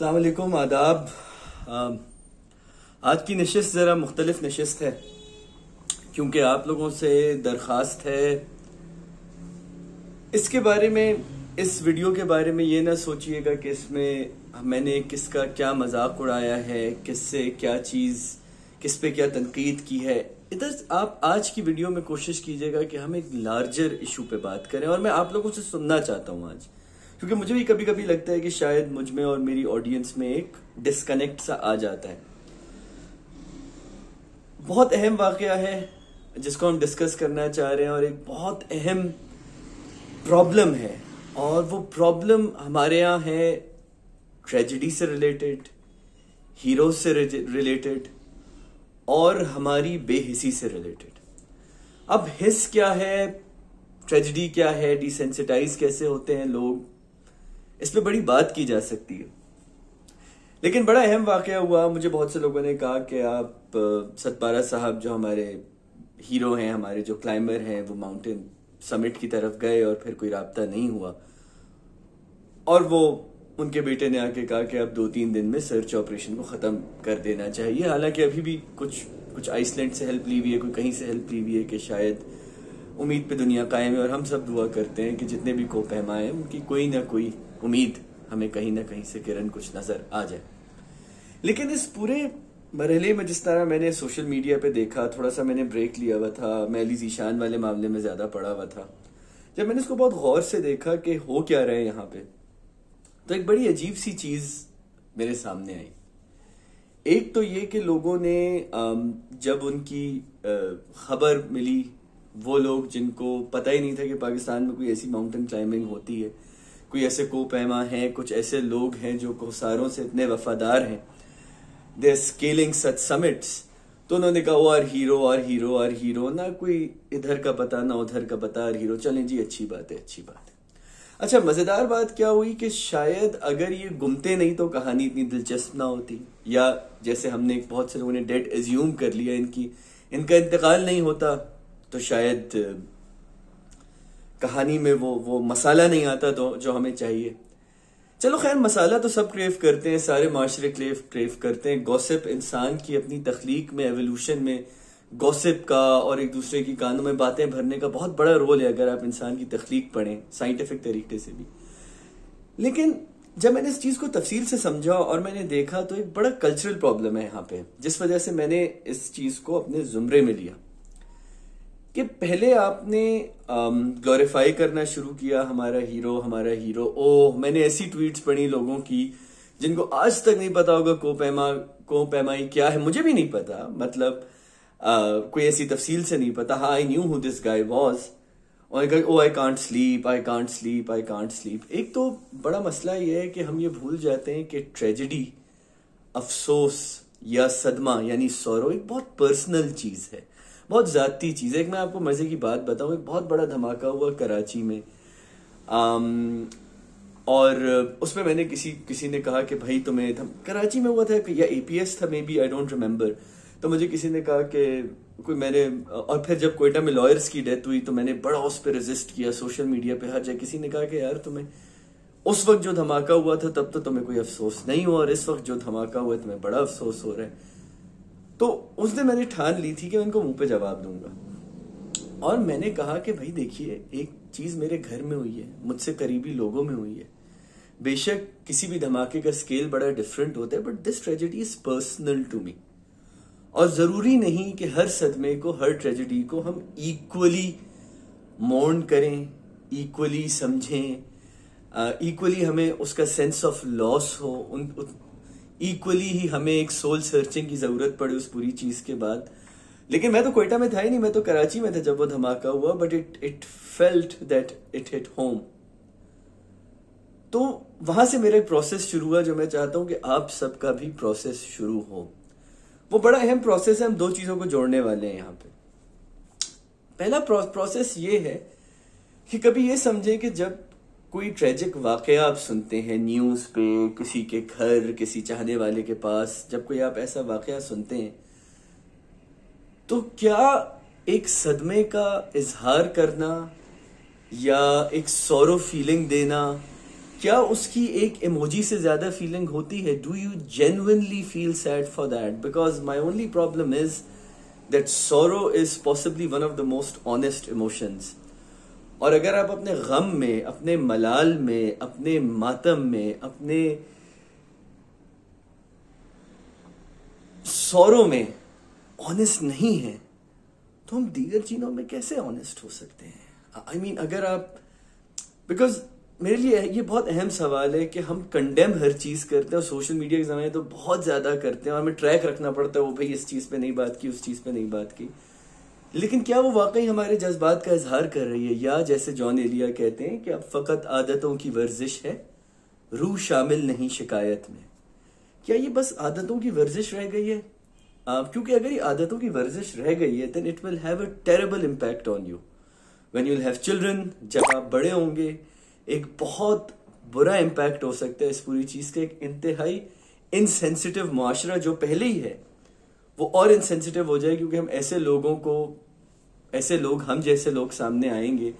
अस्सलाम वालेकुम, आदाब। आज की नशिस्त ज़रा मुख्तलिफ नशिस्त है क्योंकि आप लोगों से दरख्वास्त है इसके बारे में, इस वीडियो के बारे में ये ना सोचिएगा कि इसमें मैंने किसका क्या मजाक उड़ाया है, किससे क्या चीज़, किस पे क्या तनकीद की है। इधर आप आज की वीडियो में कोशिश कीजिएगा कि हम एक लार्जर इशू पे बात करें और मैं आप लोगों से सुनना चाहता हूँ आज, क्योंकि मुझे भी कभी कभी लगता है कि शायद मुझ में और मेरी ऑडियंस में एक डिस्कनेक्ट सा आ जाता है। बहुत अहम वाकया है जिसको हम डिस्कस करना चाह रहे हैं और एक बहुत अहम प्रॉब्लम है, और वो प्रॉब्लम हमारे यहाँ है ट्रेजेडी से रिलेटेड, हीरो से रिलेटेड और हमारी बेहिसी से रिलेटेड। अब हिस क्या है, ट्रेजेडी क्या है, डिसेंसिटाइज कैसे होते हैं लोग, इस पे बड़ी बात की जा सकती है। लेकिन बड़ा अहम वाकया हुआ, मुझे बहुत से लोगों ने कहा कि आप सतपारा साहब जो हमारे हीरो हैं, हमारे जो क्लाइंबर हैं, वो माउंटेन समिट की तरफ गए और फिर कोई राब्ता नहीं हुआ, और वो उनके बेटे ने आके कहा कि अब 2-3 दिन में सर्च ऑपरेशन को ख़त्म कर देना चाहिए। हालांकि अभी भी कुछ आइसलैंड से हेल्प ली हुई है, कोई कहीं से हेल्प ली हुई है कि शायद उम्मीद पे दुनिया कायम है, और हम सब दुआ करते हैं कि जितने भी कोपहमा हैं उनकी कोई ना कोई उम्मीद हमें कहीं ना कहीं से किरण कुछ नजर आ जाए। लेकिन इस पूरे मरहले में जिस तरह मैंने सोशल मीडिया पे देखा, थोड़ा सा मैंने ब्रेक लिया हुआ था, मैं अली ज़ीशान वाले मामले में ज्यादा पड़ा हुआ था, जब मैंने इसको बहुत गौर से देखा कि हो क्या रहा है यहाँ पे, तो एक बड़ी अजीब सी चीज मेरे सामने आई। एक तो ये कि लोगों ने जब उनकी खबर मिली, वो लोग जिनको पता ही नहीं था कि पाकिस्तान में कोई ऐसी माउंटेन क्लाइंबिंग होती है, कोई ऐसे कोपहमा हैं, कुछ ऐसे लोग हैं जो कोसारों से इतने वफादार हैं, दे स्केलिंग सच समिट्स, तो उन्होंने कहा और हीरो और हीरो और हीरो, ना कोई इधर का पता ना उधर का पता, और हीरो। चलें जी, अच्छी बात है, अच्छी बात है। अच्छा, मजेदार बात क्या हुई कि शायद अगर ये गुमते नहीं तो कहानी इतनी दिलचस्प ना होती, या जैसे हमने बहुत से लोगों ने डेट एज्यूम कर लिया, इनका इंतकाल नहीं होता तो शायद कहानी में वो मसाला नहीं आता तो जो हमें चाहिए। चलो खैर, मसाला तो सब क्रेव करते हैं, सारे माशरे क्रेव करते हैं। गॉसिप इंसान की अपनी तख्लीक में, एवोल्यूशन में गॉसिप का और एक दूसरे की कानों में बातें भरने का बहुत बड़ा रोल है, अगर आप इंसान की तख्लीक पढ़ें साइंटिफिक तरीके से भी। लेकिन जब मैंने इस चीज को तफसील से समझा और मैंने देखा, तो एक बड़ा कल्चरल प्रॉब्लम है यहाँ पे, जिस वजह से मैंने इस चीज को अपने जुमरे में लिया कि पहले आपने ग्लोरीफाई करना शुरू किया, हमारा हीरो। ओह, मैंने ऐसी ट्वीट्स पढ़ी लोगों की जिनको आज तक नहीं पता होगा कोपहमाई क्या है। मुझे भी नहीं पता, मतलब कोई ऐसी तफसील से नहीं पता। हाँ, I knew who this guy was, और ओ आई कांट स्लीप। एक तो बड़ा मसला ये है कि हम ये भूल जाते हैं कि ट्रेजेडी, अफसोस या सदमा यानी सौरो एक बहुत पर्सनल चीज है, बहुत जाती चीज है। एक मैं आपको मजे की बात बताऊं, एक बहुत बड़ा धमाका हुआ कराची में, और उसमें मैंने किसी ने कहा कि भाई तुम्हें, कराची में हुआ था या एपीएस था, may be, I don't remember. तो मुझे किसी ने कहा कि और फिर जब कोयटा में लॉयर्स की डेथ हुई तो मैंने बड़ा उस पर रेजिस्ट किया सोशल मीडिया पे, हर जगह किसी ने कहा कि यार तुम्हें उस वक्त जो धमाका हुआ था तब तो तुम्हें कोई अफसोस नहीं हुआ, और इस वक्त जो धमाका हुआ तुम्हें बड़ा अफसोस हो रहा है। तो उस दिन मैंने ठान ली थी कि मैं इनको मुंह पे जवाब दूंगा, और मैंने कहा कि भाई देखिए, एक चीज मेरे घर में हुई है, मुझसे करीबी लोगों में हुई है। बेशक किसी भी धमाके का स्केल बड़ा डिफरेंट होता है, but this tragedy is personal to me. और जरूरी नहीं कि हर सदमे को, हर ट्रेजेडी को हम इक्वली मौर्न करें, इक्वली समझें, इक्वली हमें उसका सेंस ऑफ लॉस हो, इक्वली ही हमें एक सोल सर्चिंग की जरूरत पड़े उस पूरी चीज के बाद। लेकिन मैं तो कोयटा में था ही नहीं, मैं तो कराची में था जब वो धमाका हुआ, but it felt that it hit home. तो वहां से मेरा एक प्रोसेस शुरू हुआ, जो मैं चाहता हूं कि आप सबका भी प्रोसेस शुरू हो। वो बड़ा अहम प्रोसेस है, हम 2 चीजों को जोड़ने वाले हैं यहाँ पे। पहला प्रोसेस ये है कि कभी ये समझे कि जब कोई ट्रेजिक वाकया आप सुनते हैं न्यूज पे, किसी के घर, किसी चाहने वाले के पास, जब कोई आप ऐसा वाकया सुनते हैं, तो क्या एक सदमे का इजहार करना या एक सौरो फीलिंग देना, क्या उसकी एक इमोजी से ज्यादा फीलिंग होती है? Do you genuinely feel sad for that? Because my only problem is that sorrow is possibly one of the most honest emotions. और अगर आप अपने गम में, अपने मलाल में, अपने मातम में, अपने सोरो में ऑनेस्ट नहीं है, तो हम दीगर चीजों में कैसे ऑनेस्ट हो सकते हैं? आई मीन अगर आप, बिकॉज मेरे लिए ये बहुत अहम सवाल है कि हम कंडेम हर चीज करते हैं, और सोशल मीडिया के जमाने तो बहुत ज्यादा करते हैं, और हमें ट्रैक रखना पड़ता है, वो भाई इस चीज पे नहीं बात की, उस चीज पे नहीं बात की। लेकिन क्या वो वाकई हमारे जज्बात का इजहार कर रही है, या जैसे जॉन एलिया कहते हैं कि अब फकत आदतों की वर्जिश है, रूह शामिल नहीं शिकायत में? क्या ये बस आदतों की वर्जिश रह गई है? क्योंकि अगर ये आदतों की वर्जिश रह गई है, then it will have a terrible impact on you when you will have children. जब आप बड़े होंगे, एक बहुत बुरा इम्पैक्ट हो सकता है इस पूरी चीज का। एक इंतहाई इनसेंसिटिव मुआशरा जो पहले ही है, वो और इनसेंसिटिव हो जाए, क्योंकि हम ऐसे लोगों को, ऐसे लोग, हम जैसे लोग सामने आएंगे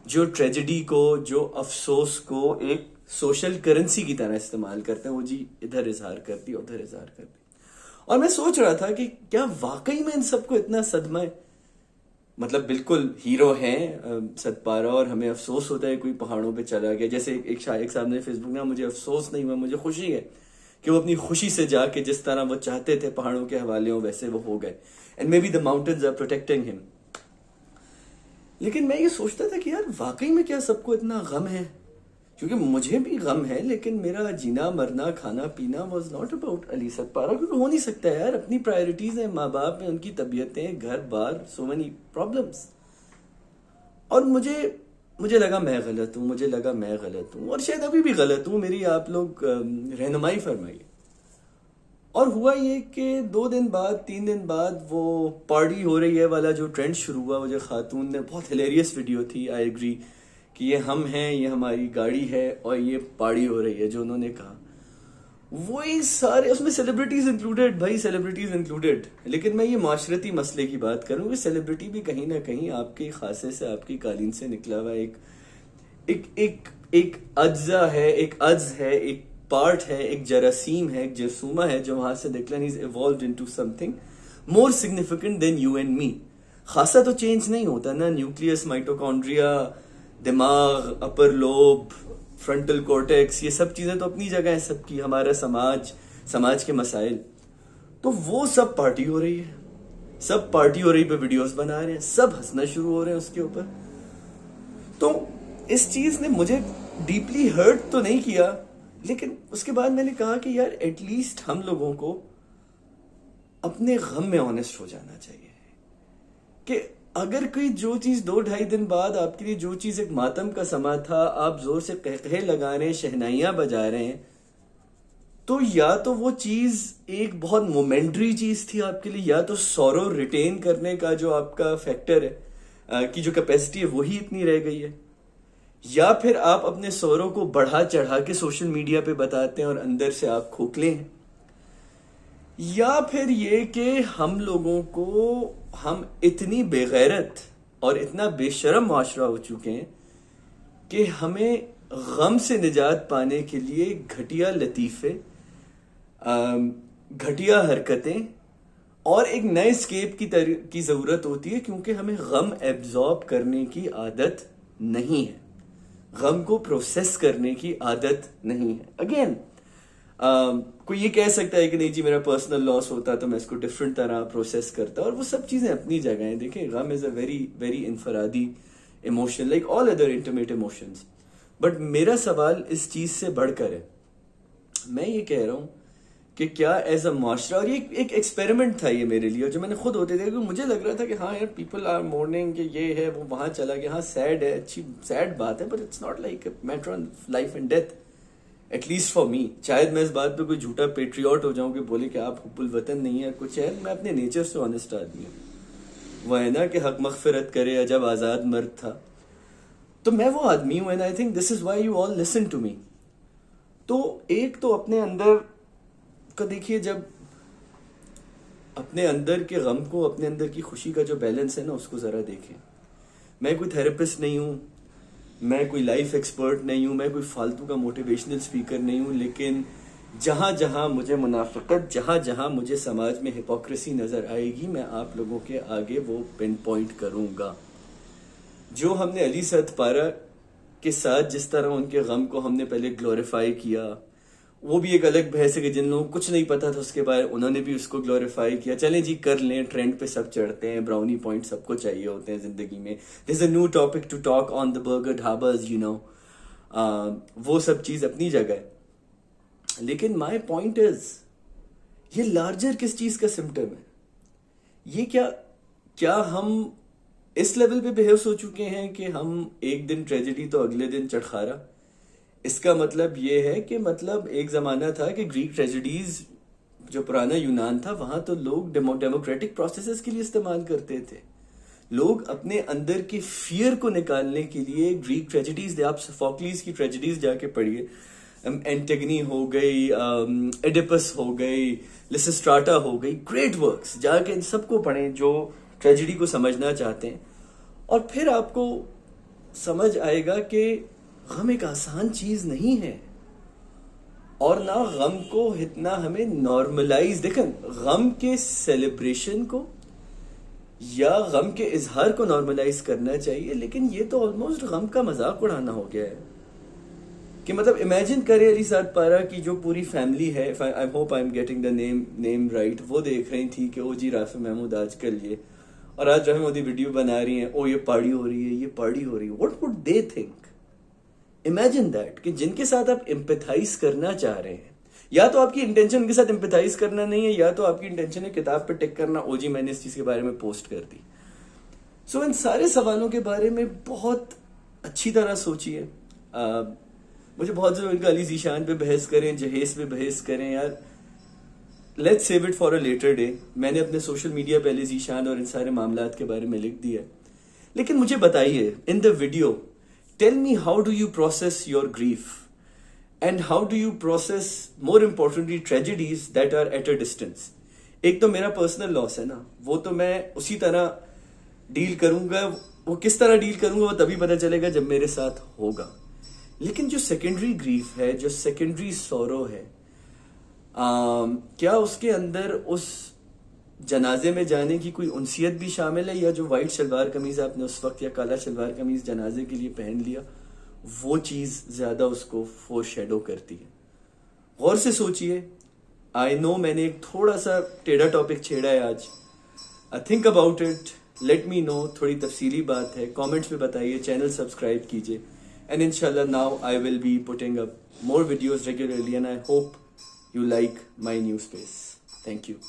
जो ट्रेजेडी को, जो अफसोस को एक सोशल करेंसी की तरह इस्तेमाल करते हैं। वो जी इधर इजहार करती है, उधर इजहार करती है। और मैं सोच रहा था कि क्या वाकई में इन सबको इतना सदमा है? मतलब बिल्कुल हीरो हैं सतपारा, और हमें अफसोस होता है कोई पहाड़ों पे चला गया। जैसे एक शायक साहब ने फेसबुक में, मुझे अफसोस नहीं हुआ, मुझे खुशी है कि वो अपनी खुशी से जाके जिस तरह वो चाहते थे पहाड़ों के हवाले हो, वैसे वो हो गए। And maybe the mountains are protecting him. लेकिन मैं ये सोचता था कि यार वाकई में क्या सबको इतना गम है? क्योंकि मुझे भी गम है, लेकिन मेरा जीना मरना खाना पीना was not about Ali Satpara, क्योंकि हो नहीं सकता यार। अपनी प्रायोरिटीज है, माँ बाप है, उनकी तबीयतें, घर बार, सो मेनी प्रॉब्लम्स। और मुझे लगा मैं गलत हूँ, मुझे लगा मैं गलत हूँ, और शायद अभी भी गलत हूँ। मेरी आप लोग रहनुमाई फरमाइए। और हुआ ये कि 2 दिन बाद, 3 दिन बाद वो पार्टी हो रही है वाला जो ट्रेंड शुरू हुआ, वो जो खातून ने, बहुत हिलेरियस वीडियो थी, आई एग्री कि ये हम हैं, ये हमारी गाड़ी है, और ये पार्टी हो रही है, जो उन्होंने कहा। वही सारे, उसमें सेलिब्रिटीज इंक्लूडेड, भाई सेलिब्रिटीज इंक्लूडेड। लेकिन मैं ये माशरती मसले की बात करूं कि सेलिब्रिटी भी कहीं ना कहीं आपके खासे से, आपकी कालीन से निकला हुआ एक अज्जा है, एक अज्ज है, एक पार्ट है, एक जरासीम है, एक जरसूमा है, जो वहां से निकला, is evolved into something more significant then you and me. खासा तो चेंज नहीं होता ना, न्यूक्लियस, माइटोकॉन्ड्रिया, दिमाग, अपर लोब, फ्रंटल कॉर्टेक्स, ये सब चीजें तो अपनी जगह है सबकी, हमारा समाज के मसाइल। तो वो सब पार्टी हो रही है, सब पार्टी हो रही पे वीडियोस बना रहे हैं, सब हंसना शुरू हो रहे हैं उसके ऊपर। तो इस चीज ने मुझे डीपली हर्ट तो नहीं किया, लेकिन उसके बाद मैंने कहा कि यार एटलीस्ट हम लोगों को अपने गम में ऑनेस्ट हो जाना चाहिए कि अगर कोई जो चीज 2-2.5 दिन बाद आपके लिए, जो चीज एक मातम का समा था, आप जोर से कहकहे लगा रहे हैं, शहनाइयां बजा रहे हैं, तो या तो वो चीज एक बहुत मोमेंटरी चीज थी आपके लिए, या तो सौरो रिटेन करने का जो आपका फैक्टर है, की जो कैपेसिटी है, वही इतनी रह गई है, या फिर आप अपने सौरों को बढ़ा चढ़ा के सोशल मीडिया पे बताते हैं और अंदर से आप खोखले हैं, या फिर ये कि हम लोगों को, हम इतनी बेगैरत और इतना बेशरम माशरा हो चुके हैं कि हमें गम से निजात पाने के लिए घटिया लतीफे, घटिया हरकतें और एक नए स्केप की जरूरत होती है, क्योंकि हमें गम एब्जॉर्ब करने की आदत नहीं है, गम को प्रोसेस करने की आदत नहीं है। अगेन कोई ये कह सकता है कि नहीं जी मेरा पर्सनल लॉस होता तो मैं इसको डिफरेंट तरह प्रोसेस करता, और वो सब चीजें अपनी जगह हैं। देखें, गम इज अ वेरी वेरी इनफरादी emotion like all other intimate emotions. But मेरा सवाल इस चीज से बढ़कर है, मैं ये कह रहा हूं कि क्या एज अ माशरा, और ये एक एक्सपेरिमेंट था ये मेरे लिए, जो मैंने खुद होते थे, मुझे लग रहा था कि हाँ यार पीपल आर मोर्निंग, कि ये है, वो वहां चला गया, हाँ सैड है, अच्छी सैड बात है, but it's not like matter on life and death, at least for me. शायद मैं इस बात पे कोई झूठा पेट्रियट हो जाऊं कि बोले कि आप हुब्बुल वतन नहीं है कुछ है, मैं अपने नेचर से ऑनेस्ट आदमी हूं। वो है ना कि हक मगफिरत करे जब आजाद मर्द था, तो मैं वो आदमी हूं, and I think this is why you all listen to me. तो एक तो अपने अंदर का देखिए, जब अपने अंदर के गम को, अपने अंदर की खुशी का जो बैलेंस है ना, उसको जरा देखें। मैं कोई थेरेपिस्ट नहीं हूं, मैं कोई लाइफ एक्सपर्ट नहीं हूँ, मैं कोई फालतू का मोटिवेशनल स्पीकर नहीं हूँ, लेकिन जहाँ जहाँ मुझे मुनाफिकत, जहाँ जहाँ मुझे समाज में हिपोक्रेसी नज़र आएगी, मैं आप लोगों के आगे वो पिन पॉइंट करूँगा। जो हमने अली सद पारा के साथ जिस तरह उनके गम को हमने पहले ग्लोरीफाई किया, वो भी एक अलग बहस है कि जिन लोगों को कुछ नहीं पता था उसके बारे उन्होंने भी उसको ग्लोरीफाई किया। चलें जी, कर लें, ट्रेंड पे सब चढ़ते हैं, ब्राउनी पॉइंट सबको चाहिए होते हैं जिंदगी में। This is a new topic to talk on the burger dhabas, you know, वो सब चीज अपनी जगह है। लेकिन माई पॉइंट इज, ये लार्जर किस चीज का सिम्टम है? ये क्या हम इस लेवल पे बेहोश हो चुके हैं कि हम एक दिन ट्रेजेडी तो अगले दिन चटखारा? इसका मतलब ये है कि मतलब एक जमाना था कि ग्रीक ट्रेजेडीज, जो पुराना यूनान था, वहां तो लोग डेमोक्रेटिक प्रोसेसेस के लिए इस्तेमाल करते थे। लोग अपने अंदर के फियर को निकालने के लिए ग्रीक ट्रेजेडीज, आप सोफोक्लिस की ट्रेजेडीज जाके पढ़िए, एंटेगनी हो गई, एडिपस हो गई, लिसिस्ट्राटा हो गई, ग्रेट वर्क्स, जाके इन सबको पढ़ें जो ट्रेजेडी को समझना चाहते हैं। और फिर आपको समझ आएगा कि गम एक आसान चीज नहीं है, और ना गम को इतना हमें नॉर्मलाइज, देखें, गम के सेलिब्रेशन को या गम के इजहार को नॉर्मलाइज करना चाहिए, लेकिन ये तो ऑलमोस्ट गम का मजाक उड़ाना हो गया है। कि मतलब इमेजिन करें अली सद पारा की जो पूरी फैमिली है, I hope I am getting the name right, वो देख रही थी कि ओ जी राफी महमूद आजकल ये, और आज राफी मोदी वीडियो बना रही है, ओ ये पार्टी हो रही है, ये पार्टी हो रही है। What would they think? Imagine that, कि जिनके साथ आप एम्पैथाइज करना चाह रहे हैं, या तो आपकी इंटेंशन उनके साथ एम्पैथाइज करना नहीं है, या तो आपकी इंटेंशन है किताब पे टिक करना, ओ जी मैंने इस चीज के बारे में पोस्ट कर दी। सो इन सारे सवालों के बारे में बहुत अच्छी तरह सोचिए। मुझे बहुत जरूर इनका अली जीशान पे बहस करें, जहेज पे बहस करें, यार let's save it for a later day. मैंने अपने सोशल मीडिया पे अली जीशान और इन सारे मामलात के बारे में लिख दिया। लेकिन मुझे बताइए in the video, tell me how do you process your grief, and how do you process, more importantly, tragedies that are at a distance. एक तो मेरा पर्सनल लॉस है ना, वो तो मैं उसी तरह डील करूंगा, वो किस तरह डील करूंगा वो तभी पता चलेगा जब मेरे साथ होगा। लेकिन जो सेकेंडरी ग्रीफ है, जो सेकेंडरी सौरो है, क्या उसके अंदर उस जनाजे में जाने की कोई उनसियत भी शामिल है, या जो वाइट शलवार कमीज आपने उस वक्त, या काला शलवार कमीज जनाजे के लिए पहन लिया, वो चीज ज्यादा उसको फोर शेडो करती है? गौर से सोचिए। आई नो मैंने एक थोड़ा सा टेढ़ा टॉपिक छेड़ा है आज, think about it, let me know, थोड़ी तफसीली बात है, कमेंट्स में बताइए, चैनल सब्सक्राइब कीजिए, and inshallah now I will be putting up more videos regularly, and I hope you like my new space. Thank you.